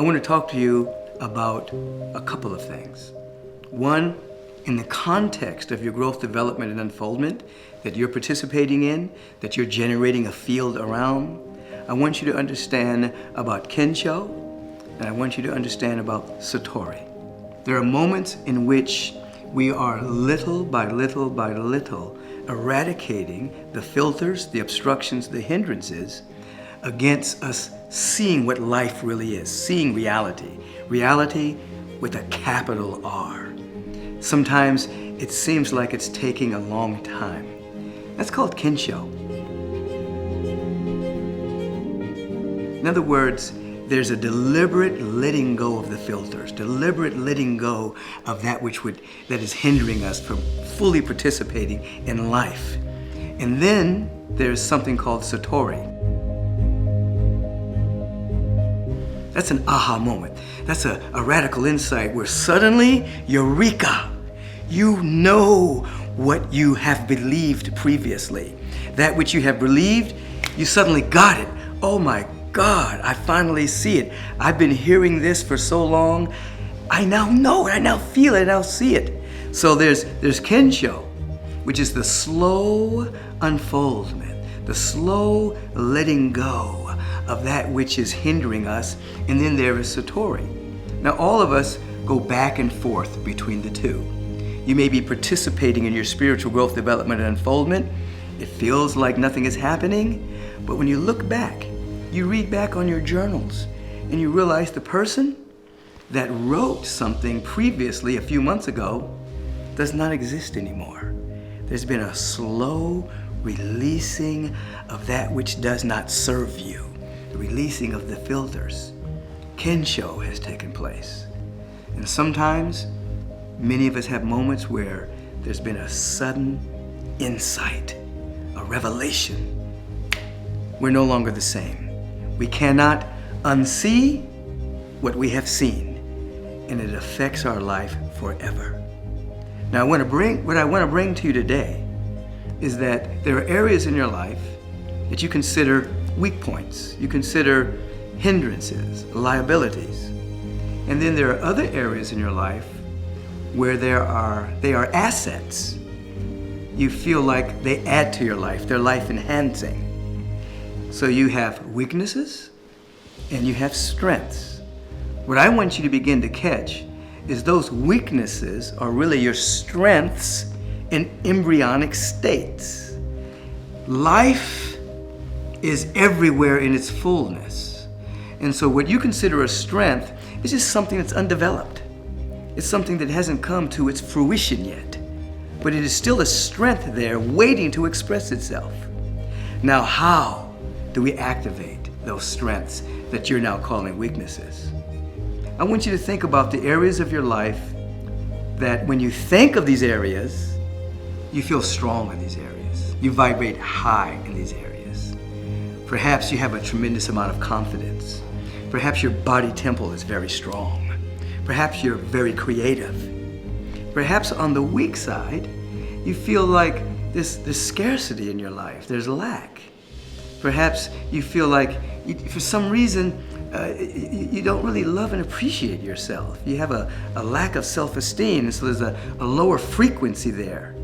I want to talk to you about a couple of things. One, in the context of your growth, development, and unfoldment that you're participating in, that you're generating a field around, I want you to understand about Kensho, and I want you to understand about Satori. There are moments in which we are little by little by little eradicating the filters, the obstructions, the hindrances against us seeing what life really is, seeing reality. Reality with a capital R. Sometimes it seems like it's taking a long time. That's called Kensho. In other words, there's a deliberate letting go of the filters, deliberate letting go of that that is hindering us from fully participating in life. And then there's something called Satori. That's an aha moment. That's a radical insight where suddenly, eureka, you know what you have believed previously. That which you have believed, you suddenly got it. Oh my God, I finally see it. I've been hearing this for so long. I now know it, I now feel it, I now see it. So there's Kensho, which is the slow unfoldment, the slow letting go of that which is hindering us, and then there is Satori. Now all of us go back and forth between the two. You may be participating in your spiritual growth, development, and unfoldment. It feels like nothing is happening, but when you look back, you read back on your journals, and you realize the person that wrote something previously a few months ago does not exist anymore. There's been a slow releasing of that which does not serve you, the releasing of the filters. Kensho has taken place. And sometimes, many of us have moments where there's been a sudden insight, a revelation. We're no longer the same. We cannot unsee what we have seen, and it affects our life forever. Now, what I want to bring to you today is that there are areas in your life that you consider weak points, you consider hindrances, liabilities. And then there are other areas in your life where they are assets. You feel like they add to your life, they're life enhancing. So you have weaknesses and you have strengths. What I want you to begin to catch is those weaknesses are really your strengths in embryonic states. Life is everywhere in its fullness. And so what you consider a strength is just something that's undeveloped. It's something that hasn't come to its fruition yet, but it is still a strength there waiting to express itself. Now, how do we activate those strengths that you're now calling weaknesses? I want you to think about the areas of your life that when you think of these areas, you feel strong in these areas. You vibrate high in these areas. Perhaps you have a tremendous amount of confidence. Perhaps your body temple is very strong. Perhaps you're very creative. Perhaps on the weak side, you feel like there's scarcity in your life, there's lack. Perhaps you feel like, for some reason, you don't really love and appreciate yourself. You have a lack of self-esteem, and so there's a lower frequency there.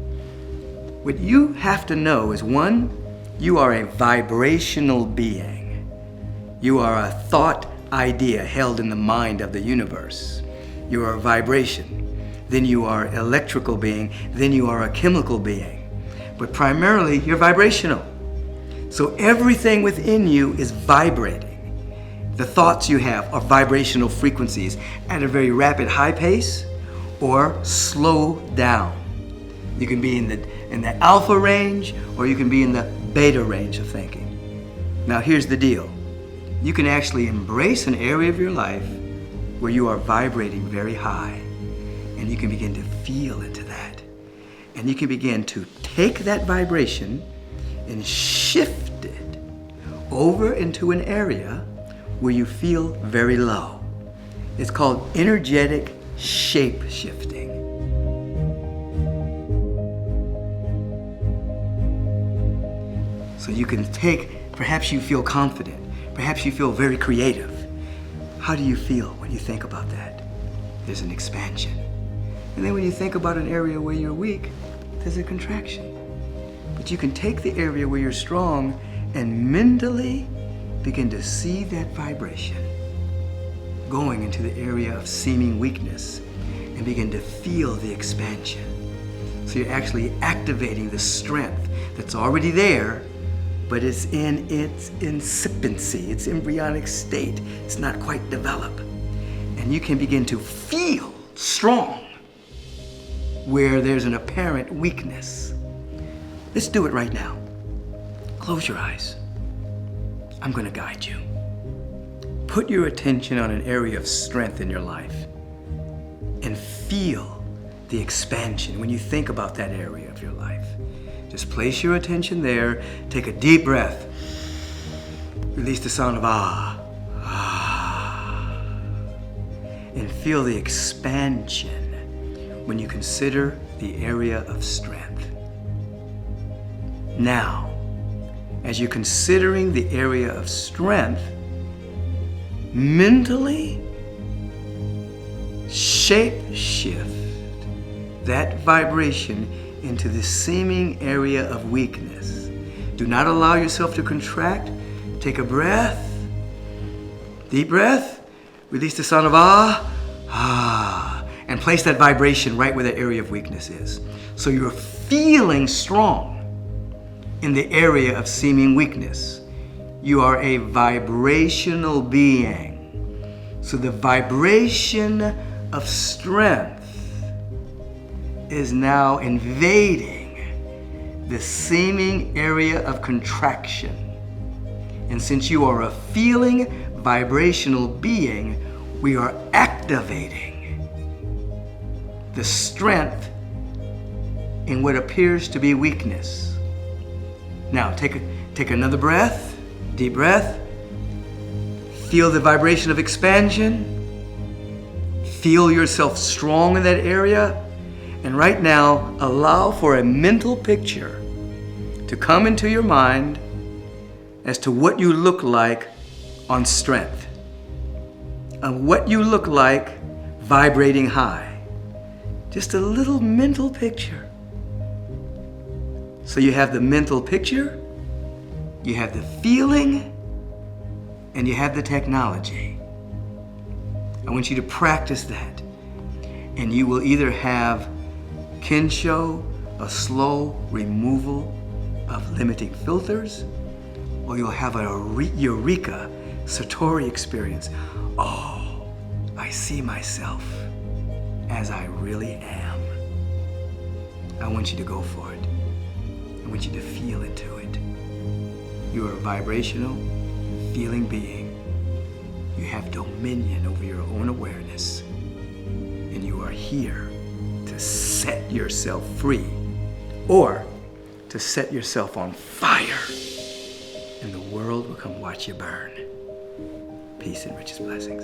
What you have to know is, one, you are a vibrational being. You are a thought idea held in the mind of the universe. You are a vibration. Then you are an electrical being. Then you are a chemical being. But primarily, you're vibrational. So everything within you is vibrating. The thoughts you have are vibrational frequencies at a very rapid high pace or slow down. You can be in the alpha range, or you can be in the beta range of thinking. Now here's the deal. You can actually embrace an area of your life where you are vibrating very high, and you can begin to feel into that. And you can begin to take that vibration and shift it over into an area where you feel very low. It's called energetic shape shifting. So you can take, perhaps you feel confident, perhaps you feel very creative. How do you feel when you think about that? There's an expansion. And then when you think about an area where you're weak, there's a contraction. But you can take the area where you're strong and mentally begin to see that vibration going into the area of seeming weakness and begin to feel the expansion. So you're actually activating the strength that's already there, but it's in its incipiency, its embryonic state. It's not quite developed. And you can begin to feel strong where there's an apparent weakness. Let's do it right now. Close your eyes. I'm going to guide you. Put your attention on an area of strength in your life and feel the expansion when you think about that area of your life. Just place your attention there. Take a deep breath. Release the sound of ah. Ah. And feel the expansion when you consider the area of strength. Now, as you're considering the area of strength, mentally shape-shift that vibration into the seeming area of weakness. Do not allow yourself to contract. Take a breath. Deep breath. Release the sound of ah. Ah. And place that vibration right where that area of weakness is. So you're feeling strong in the area of seeming weakness. You are a vibrational being. So the vibration of strength is now invading the seeming area of contraction. And since you are a feeling vibrational being, we are activating the strength in what appears to be weakness. Now, take another breath, deep breath. Feel the vibration of expansion. Feel yourself strong in that area. And right now, allow for a mental picture to come into your mind as to what you look like on strength, and what you look like vibrating high. Just a little mental picture. So you have the mental picture, you have the feeling, and you have the technology. I want you to practice that. And you will either have Kensho, a slow removal of limiting filters, or you'll have a Eureka, Satori experience. Oh, I see myself as I really am. I want you to go for it. I want you to feel into it. You are a vibrational, feeling being. You have dominion over your own awareness. And you are here to set yourself free, or to set yourself on fire. And the world will come watch you burn. Peace and richest blessings.